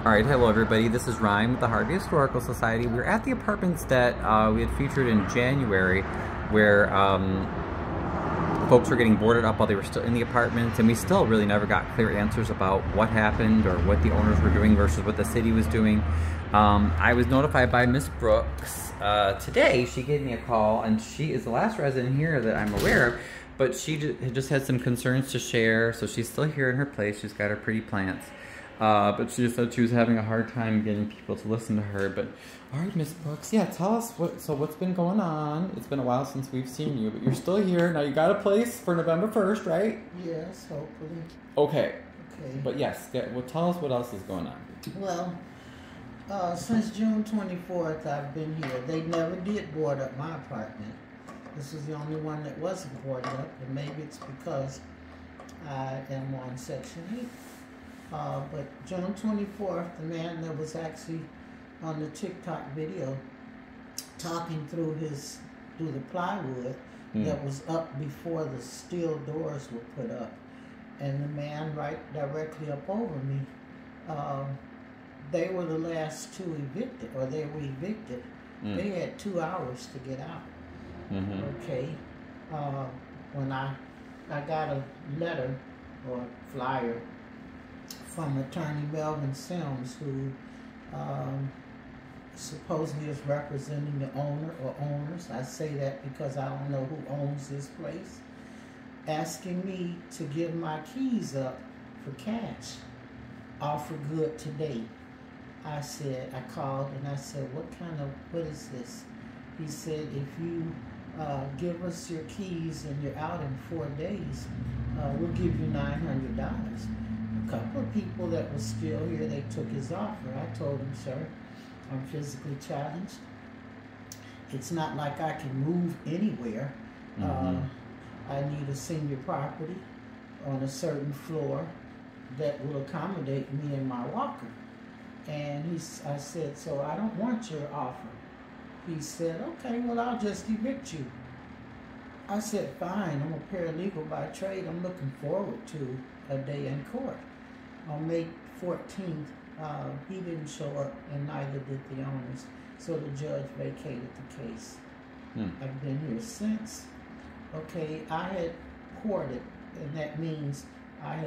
Alright, hello everybody, this is Ryan with the Harvey Historical Society. We're at the apartments that we had featured in January where folks were getting boarded up while they were still in the apartments, and we still really never got clear answers about what happened or what the owners were doing versus what the city was doing. I was notified by Miss Brooks today. She gave me a call, and she is the last resident here that I'm aware of, but she just had some concerns to share, so she's still here in her place. She's got her pretty plants. But she just said she was having a hard time getting people to listen to her. But all right, Miss Brooks, yeah, tell us what's been going on. It's been a while since we've seen you, but you're still here. Now you got a place for November 1st, right? Yes, hopefully. Okay. Okay. But yes, tell us what else is going on. Well, since June 24th, I've been here. They never did board up my apartment. This was the only one that wasn't boarded up, and maybe it's because I am on Section 8. But June 24th, the man that was actually on the TikTok video talking through the plywood that was up before the steel doors were put up, and the man right directly up over me, they were the last two evicted, or they were evicted. They had 2 hours to get out. Okay, when I got a letter or flyer from attorney Melvin Sims, who supposedly is representing the owner or owners. I say that because I don't know who owns this place. Asking me to give my keys up for cash, offer good today. I called and I said, what is this? He said, if you give us your keys and you're out in 4 days, we'll give you $900. A couple of people that were still here, they took his offer. I told him, sir, I'm physically challenged. It's not like I can move anywhere. I need a senior property on a certain floor that will accommodate me and my walker. And I said, so I don't want your offer. He said, okay, well, I'll just evict you. I said, fine, I'm a paralegal by trade. I'm looking forward to a day in court. On May 14th, he didn't show up, and neither did the owners. So the judge vacated the case. I've been here since. Okay, I had ported, and that means I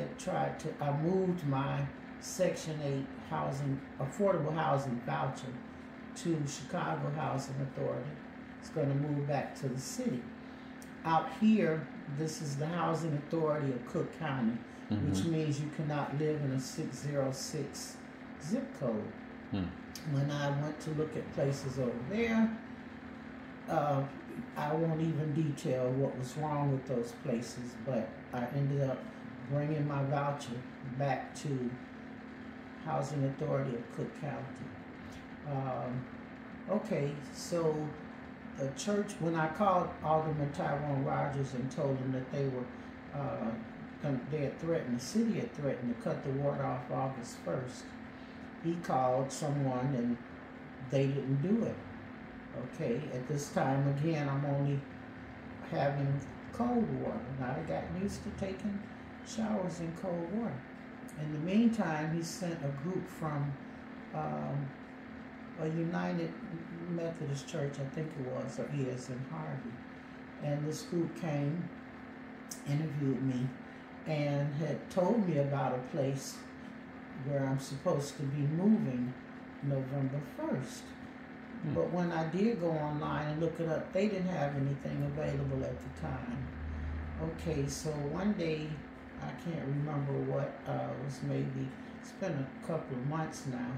moved my Section 8 housing, affordable housing voucher to Chicago Housing Authority. It's going to move back to the city. Out here, this is the Housing Authority of Cook County, which means you cannot live in a 606 zip code. When I went to look at places over there, I won't even detail what was wrong with those places, but I ended up bringing my voucher back to Housing Authority of Cook County. Okay, so the church, when I called Alderman Tyrone Rogers and told him that the city had threatened to cut the water off August 1st, he called someone and they didn't do it. Okay, at this time, again, I'm only having cold water. Now I got used to taking showers in cold water. In the meantime, he sent a group from a United Methodist Church, I think it was, or is, in Harvey. And this group came, interviewed me, and had told me about a place where I'm supposed to be moving November 1st. But when I did go online and look it up, they didn't have anything available at the time. Okay, so one day, I can't remember what, it's been a couple of months now,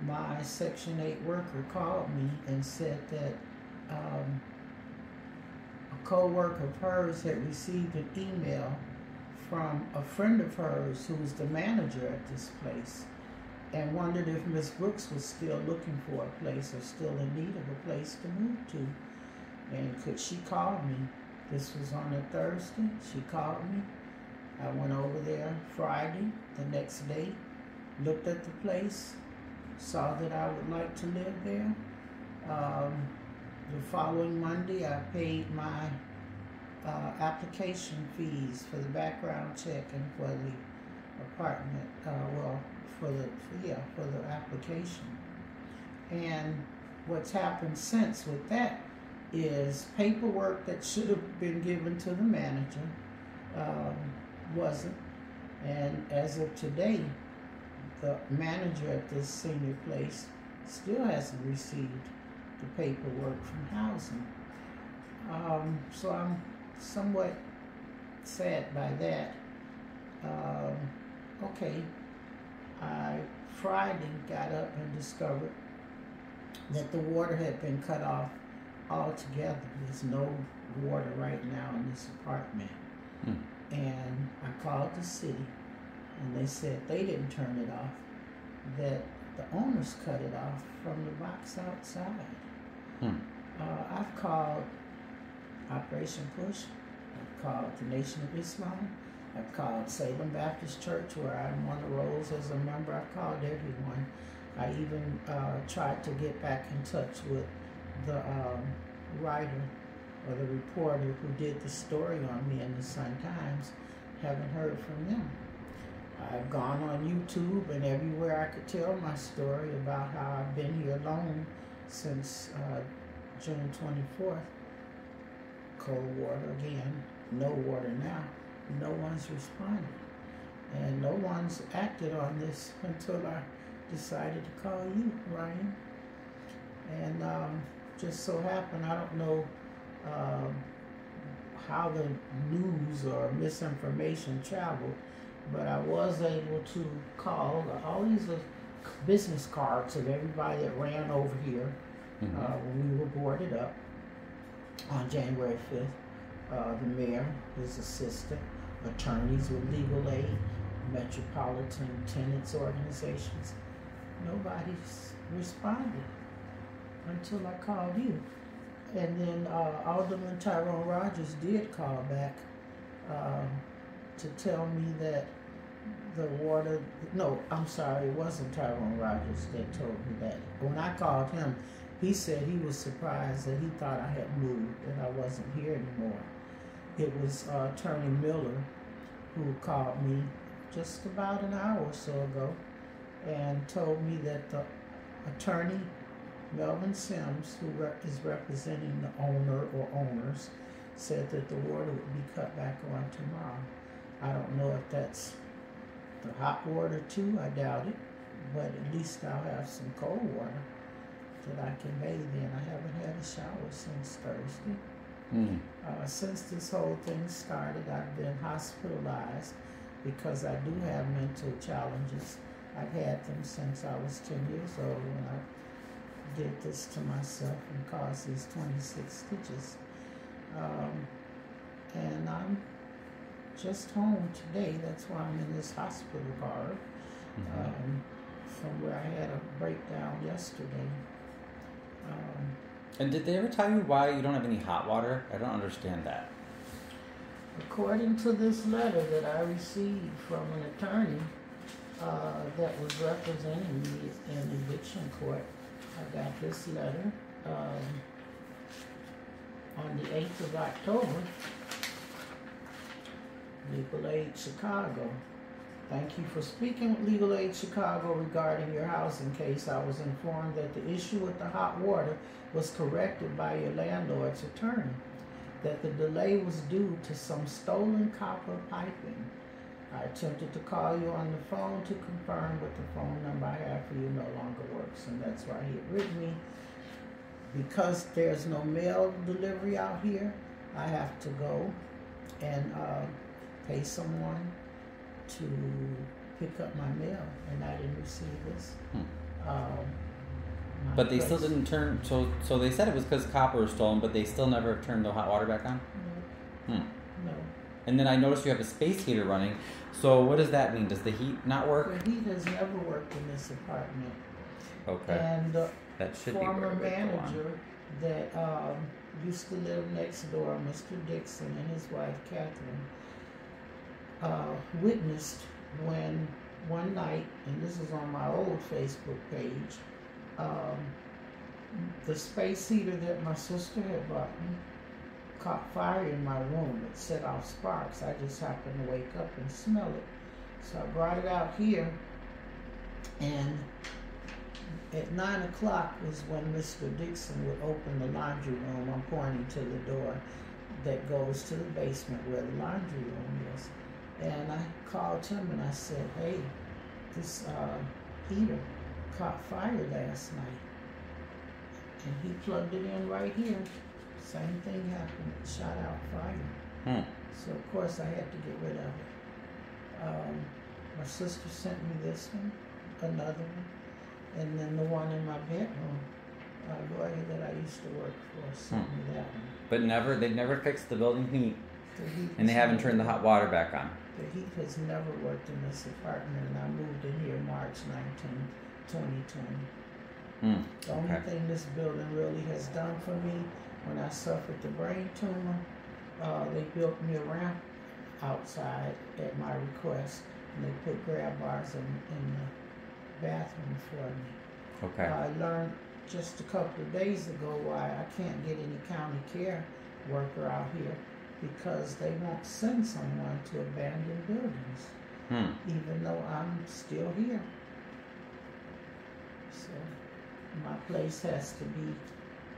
my Section 8 worker called me and said that a co-worker of hers had received an email from a friend of hers who was the manager at this place, and wondered if Miss Brooks was still looking for a place or still in need of a place to move to. And could she call me? This was on a Thursday. She called me. I went over there Friday, the next day, looked at the place, saw that I would like to live there. The following Monday, I paid my application fees for the background check and for the apartment, for the application. And what's happened since with that is paperwork that should have been given to the manager wasn't. And as of today, the manager at this senior place still hasn't received the paperwork from housing. So I'm somewhat sad by that. Okay, I Friday got up and discovered that the water had been cut off altogether. There's no water right now in this apartment. And I called the city, and they said they didn't turn it off, that the owners cut it off from the box outside. I've called Operation Push, I've called the Nation of Islam, I've called Salem Baptist Church, where I'm on the rolls as a member. I've called everyone. I even tried to get back in touch with the writer or the reporter who did the story on me in the Sun-Times. Haven't heard from them. I've gone on YouTube and everywhere I could tell my story about how I've been here alone since June 24th. Cold water again, no water now. No one's responded. And no one's acted on this until I decided to call you, Ryan. And just so happened, I don't know how the news or misinformation traveled, but I was able to call all these business cards of everybody that ran over here when we were boarded up on January 5th. The mayor, his assistant, attorneys with legal aid, metropolitan tenants organizations. Nobody's responded until I called you. And then Alderman Tyrone Rogers did call back to tell me that the water, no, I'm sorry, it wasn't Tyrone Rogers that told me that. When I called him, he said he was surprised that he thought I had moved and I wasn't here anymore. It was Attorney Miller who called me just about an hour or so ago and told me that the attorney, Melvin Sims, who is representing the owner or owners, said that the water would be cut back on tomorrow. I don't know if that's the hot water too, I doubt it, but at least I'll have some cold water that I can bathe in. I haven't had a shower since Thursday. Since this whole thing started, I've been hospitalized because I do have mental challenges. I've had them since I was 10 years old when I did this to myself and caused these 26 stitches. And I'm just home today. That's why I'm in this hospital guard from where I had a breakdown yesterday. And did they ever tell you why you don't have any hot water? I don't understand that. According to this letter that I received from an attorney that was representing me in eviction court, I got this letter on the 8th of October. Legal Aid Chicago. Thank you for speaking with Legal Aid Chicago regarding your housing case. I was informed that the issue with the hot water was corrected by your landlord's attorney, that the delay was due to some stolen copper piping. I attempted to call you on the phone to confirm, but the phone number I have for you no longer works, and that's why he had written me. Because there's no mail delivery out here, I have to go and pay someone to pick up my mail, and I didn't receive this. But they still didn't turn, so they said it was because copper was stolen, but they still never turned the hot water back on? No. No. And then I noticed you have a space heater running, so what does that mean? Does the heat not work? The heat has never worked in this apartment. Okay. And the that should former be manager that used to live next door, Mr. Dixon, and his wife, Catherine, witnessed when one night, and this is on my old Facebook page, the space heater that my sister had bought me caught fire in my room. It set off sparks. I just happened to wake up and smell it. So I brought it out here, And at 9 o'clock was when Mr. Dixon would open the laundry room. I'm pointing to the door that goes to the basement where the laundry room is. And I called him and I said, hey, this heater caught fire last night. And he plugged it in right here. Same thing happened. It shot out fire. So of course I had to get rid of it. My sister sent me this one, another one, and then the one in my bedroom. A lawyer that I used to work for sent me that one. But they've never fixed the building heat, and they has haven't turned the hot water back on. The heat has never worked in this apartment, and I moved in here March 19, 2020. The only thing this building really has done for me, when I suffered the brain tumor, they built me a ramp outside at my request, and they put grab bars in the bathroom for me. Okay. I learned just a couple of days ago why I can't get any county care worker out here, because they won't send someone to abandoned buildings, even though I'm still here. So my place has to be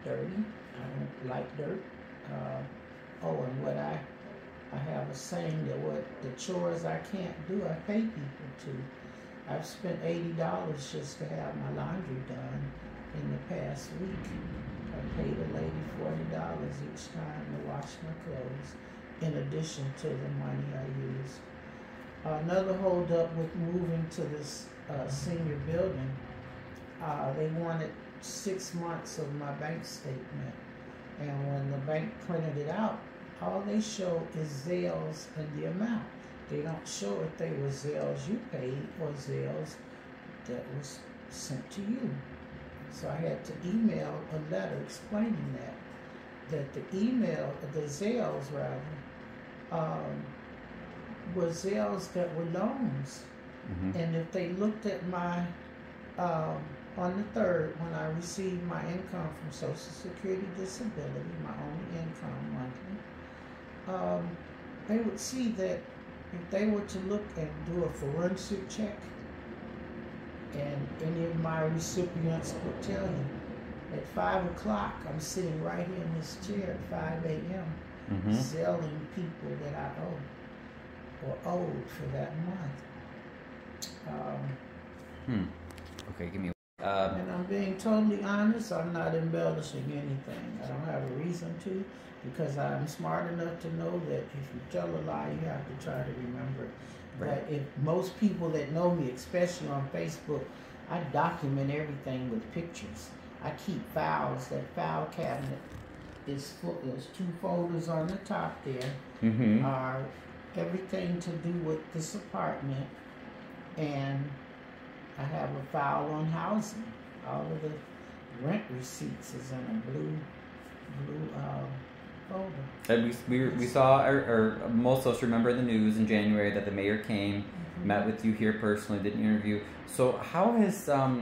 dirty. I don't like dirt. And what I have a saying that what the chores I can't do, I pay people to. I've spent $80 just to have my laundry done in the past week. I paid a lady $40 each time to wash my clothes, in addition to the money I use. Another hold up with moving to this senior building, they wanted 6 months of my bank statement. And when the bank printed it out, all they show is Zales and the amount. They don't show if they were Zales you paid or Zales that was sent to you. So I had to email a letter explaining that the Zales rather, were Zales that were loans. And if they looked at my, on the 3rd, when I received my income from Social Security Disability, my only income monthly, they would see that if they were to look and do a forensic check, and any of my recipients would tell you, at 5 o'clock, I'm sitting right here in this chair at 5 a.m. Selling people that I owe or owed for that month. Okay, give me. And I'm being totally honest, I'm not embellishing anything. I don't have a reason to, because I'm smart enough to know that if you tell a lie, you have to try to remember it. Right. But if most people that know me, especially on Facebook, I document everything with pictures. I keep files. That file cabinet is full. There's 2 folders on the top there. Are everything to do with this apartment, and I have a file on housing. All of the rent receipts is in a blue folder. And we saw, or most of us remember the news in January that the mayor came, met with you here personally, did an interview. So how has how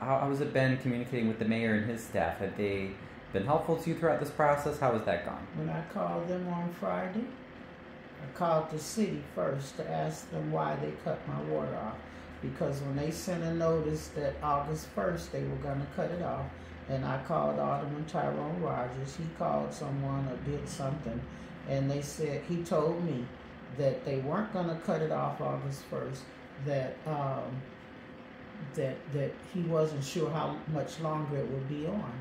has it been communicating with the mayor and his staff? Have they been helpful to you throughout this process? How has that gone? When I called them on Friday, I called the city first to ask them why they cut my water off. Because when they sent a notice that August 1st they were going to cut it off, and I called Alderman Tyrone Rogers, he called someone or did something, and they said, he told me that they weren't going to cut it off August 1st, that that he wasn't sure how much longer it would be on.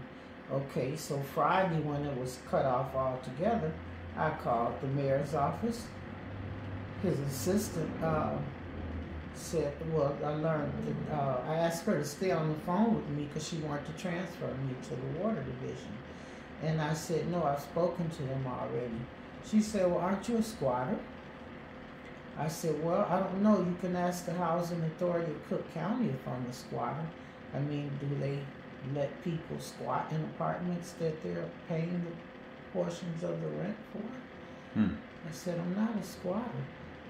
Okay, so Friday when it was cut off altogether, I called the mayor's office. His assistant said, well, I learned that, I asked her to stay on the phone with me because she wanted to transfer me to the water division. And I said, no, I've spoken to them already. She said, well, aren't you a squatter? I said, well, I don't know. You can ask the Housing Authority of Cook County if I'm a squatter. I mean, do they let people squat in apartments that they're paying the portions of the rent for? I said, I'm not a squatter.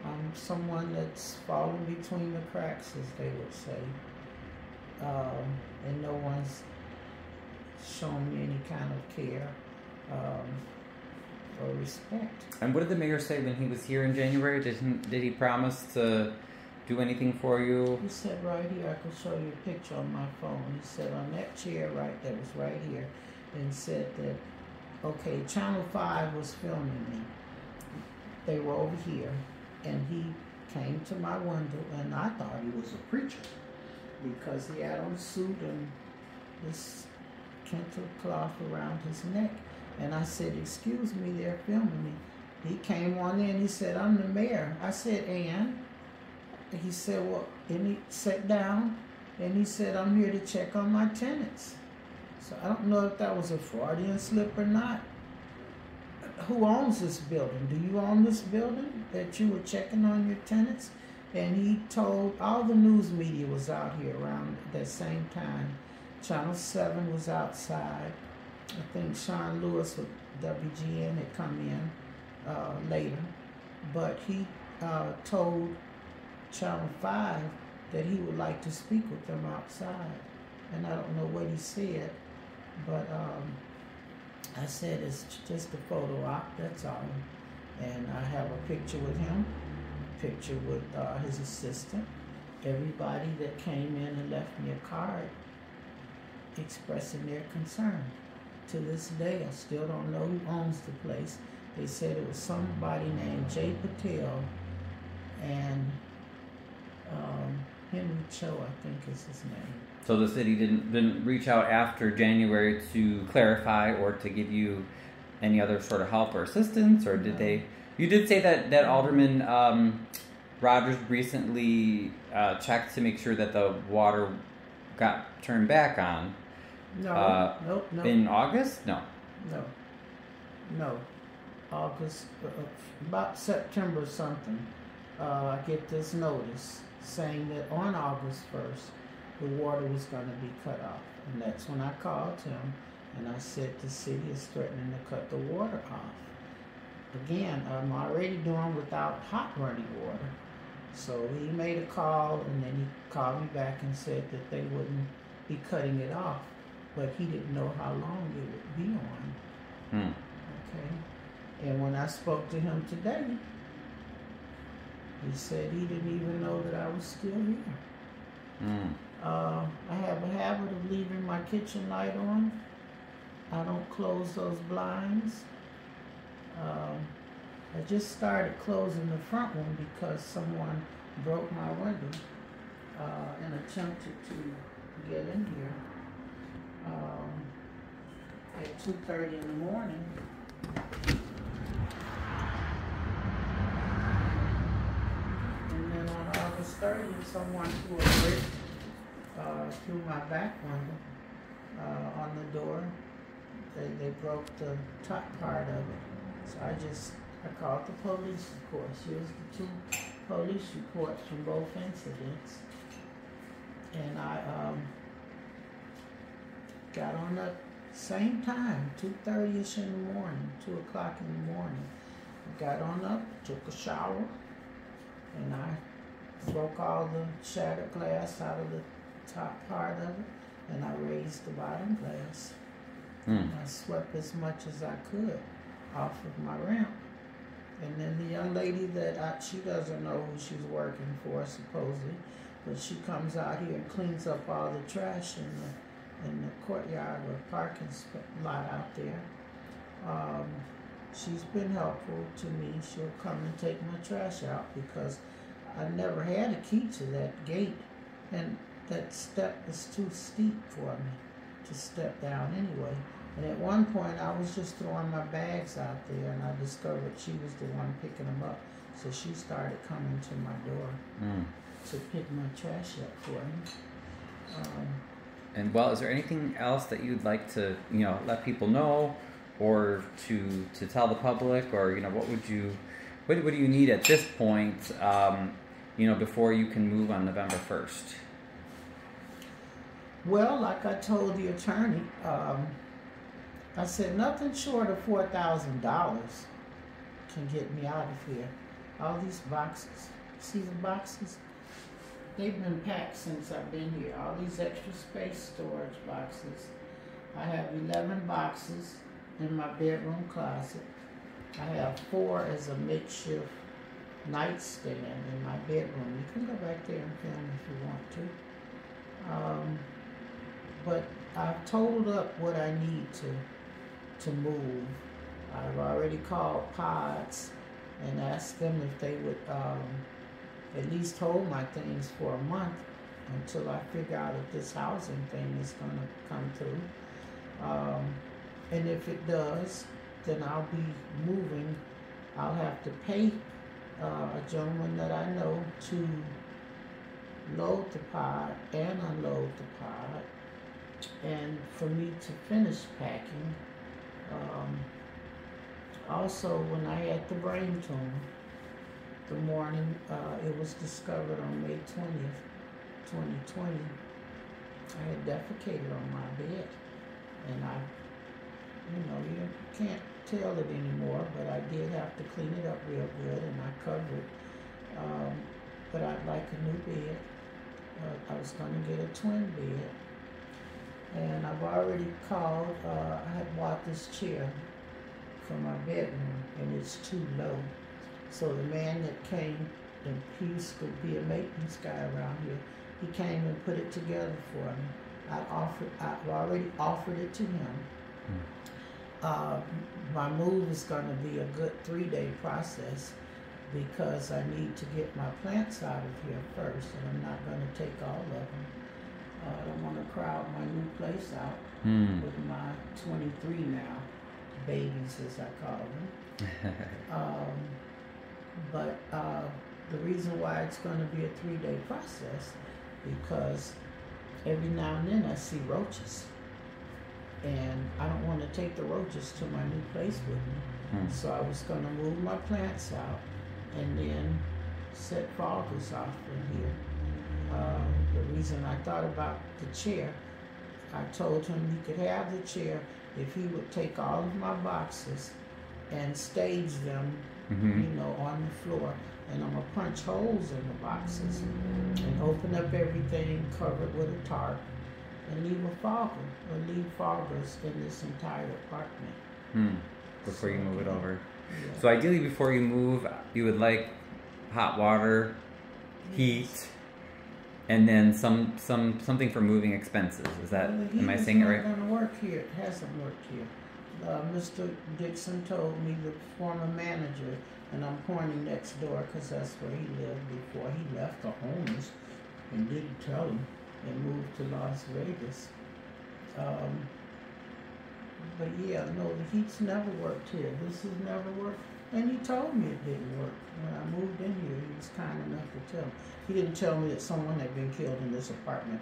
I'm someone that's fallen between the cracks, as they would say. And no one's shown me any kind of care or respect. And what did the mayor say when he was here in January? Did he promise to do anything for you? He said right here, I can show you a picture on my phone. He said on that chair right that was right here, and said that, okay, Channel 5 was filming me. They were over here, and he came to my window, and I thought he was a preacher because he had on a suit and this kente cloth around his neck. And I said, excuse me, they're filming me. He came on in, he said, I'm the mayor. I said, and? He said, well, and he sat down, and he said, I'm here to check on my tenants. So I don't know if that was a Freudian slip or not. Who owns this building? Do you own this building that you were checking on your tenants? And he told, all the news media was out here around that same time. Channel 7 was outside. I think Sean Lewis with WGN had come in later. But he told Channel 5 that he would like to speak with them outside. And I don't know what he said, but I said it's just a photo op, that's all. And I have a picture with him, a picture with his assistant. Everybody that came in and left me a card expressing their concern. To this day, I still don't know who owns the place. They said it was somebody named Jay Patel and Henry Cho, I think is his name. So the city didn't reach out after January to clarify or to give you any other sort of help or assistance, or did they? You did say that Alderman Rogers recently checked to make sure that the water got turned back on. No, no. In August? No. August, about September something. I get this notice saying that on August 1st, the water was going to be cut off. And that's when I called him and I said the city is threatening to cut the water off. Again, I'm already doing without hot running water. So he made a call and then he called me back and said that they wouldn't be cutting it off. But he didn't know how long it would be on. Okay. And when I spoke to him today, he said he didn't even know that I was still here. I have a habit of leaving my kitchen light on. I don't close those blinds. I just started closing the front one because someone broke my window and attempted to get in here at 2:30 in the morning. And then on August 30th, someone threw a brick through my back window on the door. They broke the top part of it. So I called the police, of course. Here's the 2 police reports from both incidents. And I got on up same time, 2:30ish in the morning, 2 o'clock in the morning. I got on up, took a shower, and I broke all the shattered glass out of the top part of it, and I raised the bottom glass. And I swept as much as I could off of my ramp. And then the young lady that she doesn't know who she's working for, supposedly, but she comes out here and cleans up all the trash in the courtyard or parking lot out there. She's been helpful to me. She'll come and take my trash out because I never had a key to that gate, and that step is too steep for me to step down anyway. And at one point, I was just throwing my bags out there, and I discovered she was the one picking them up. So she started coming to my door to pick my trash up for me. And well, is there anything else that you'd like to, let people know, or to tell the public, or what do you need at this point, before you can move on November 1st? Well, like I told the attorney, I said nothing short of $4,000 can get me out of here. All these boxes, see the boxes? They've been packed since I've been here. All these extra space storage boxes. I have 11 boxes in my bedroom closet. I have 4 as a makeshift nightstand in my bedroom. You can go back there and film if you want to. But I've totaled up what I need to move. I've already called Pods and asked them if they would at least hold my things for a month until I figure out if this housing thing is going to come through. And if it does, then I'll be moving. I'll have to pay a gentleman that I know to load the pod and unload the pod, and for me to finish packing. Also, when I had the brain tumor, the morning it was discovered on May 20th, 2020, I had defecated on my bed, and you can't tell it anymore, but I did have to clean it up real good, and I covered. But I'd like a new bed. I was going to get a twin bed, and I've already called. I had bought this chair for my bedroom, and it's too low. So the man that came, and he used to be a maintenance guy around here, he came and put it together for me. I've already offered it to him. My move is going to be a good 3-day process because I need to get my plants out of here first, and I'm not going to take all of them. I don't want to crowd my new place out with my 23 now babies, as I call them. But the reason why it's going to be a 3-day process, because every now and then I see roaches, and I don't want to take the roaches to my new place with me. So I was going to move my plants out and then set foggers off in here. The reason I thought about the chair, I told him he could have the chair if he would take all of my boxes and stage them, on the floor. And I'm going to punch holes in the boxes and open up everything, cover it with a tarp, and leave a fogger, or leave foggers in this entire apartment. Before you move it over. Yeah. So ideally before you move, you would like hot water, heat, and then something for moving expenses. Is that, am I saying it right? It's not going to work here. It hasn't worked here. Mr. Dixon told me, the former manager, and I'm pointing next door because that's where he lived before he left the homeless and didn't tell him and moved to Las Vegas. But yeah, no, the heat's never worked here. This has never worked. And he told me it didn't work. When I moved in here, he was kind enough to tell me. He didn't tell me that someone had been killed in this apartment,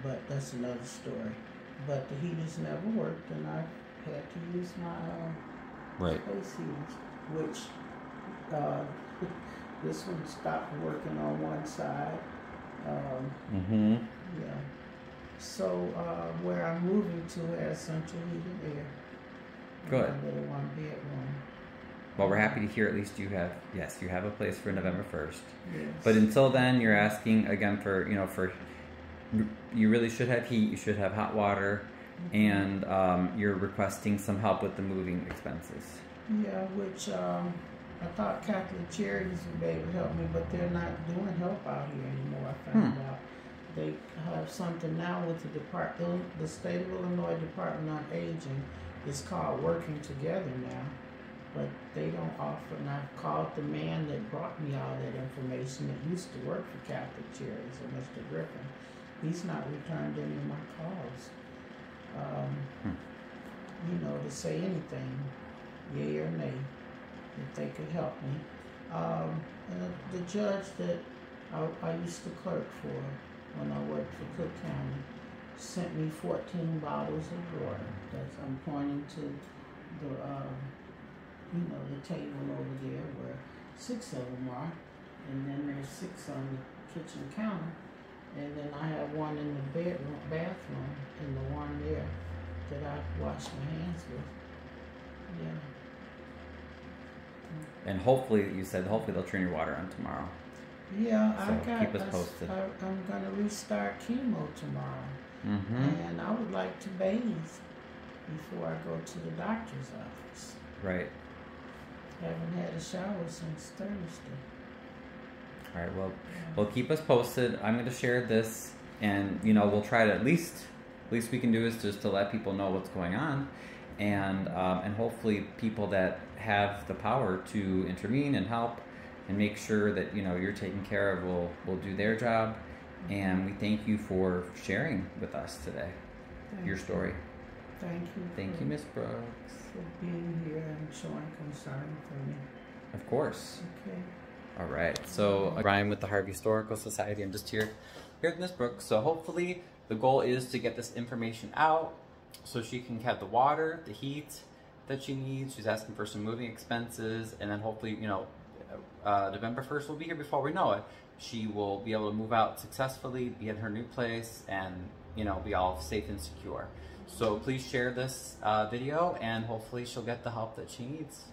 but that's another story. But the heat has never worked, and I had to use my space heaters, which this one stopped working on one side. Yeah. So where I'm moving to has central heated air. Good. A little 1-bedroom. Well, we're happy to hear at least you have a place for November 1st. Yes. But until then, you're asking again for, you really should have heat, you should have hot water, and you're requesting some help with the moving expenses. Yeah, which I thought Catholic Charities would be able to help me, but they're not doing help out here anymore, I found out. They have something now with the State of Illinois Department on Aging. It's called Working Together now, but they don't offer. And I've called the man that brought me all that information that used to work for Catholic Charities, Mr. Griffin. He's not returned any of my calls. To say anything, yay or nay, if they could help me. And the judge that I used to clerk for when I worked for Cook County sent me 14 bottles of water. That's, I'm pointing to the the table over there where 6 of them are, and then there's 6 on the kitchen counter, and then I have one in the bathroom, and the one there that I wash my hands with. Yeah. And hopefully, you said hopefully they'll turn your water on tomorrow. Yeah, so keep us posted. I'm going to restart chemo tomorrow. And I would like to bathe before I go to the doctor's office. Right. Haven't had a shower since Thursday. All right, well, keep us posted. I'm going to share this, and you know, we'll try to at least we can do is just to let people know what's going on, and hopefully people that have the power to intervene and help and make sure that, you know, you're taken care of will do their job. And we thank you for sharing with us today your story. Thank you. Thank you, Miss Brooks, for being here and showing concern for me. Of course. Okay. All right. So Ryan with the Harvey Historical Society. I'm just here with Miss Brooks. So hopefully the goal is to get this information out so she can have the water, the heat that she needs. She's asking for some moving expenses, and then hopefully, you know, November 1st will be here before we know it. She will be able to move out successfully, be in her new place, and, you know, be all safe and secure. So please share this video, and hopefully she'll get the help that she needs.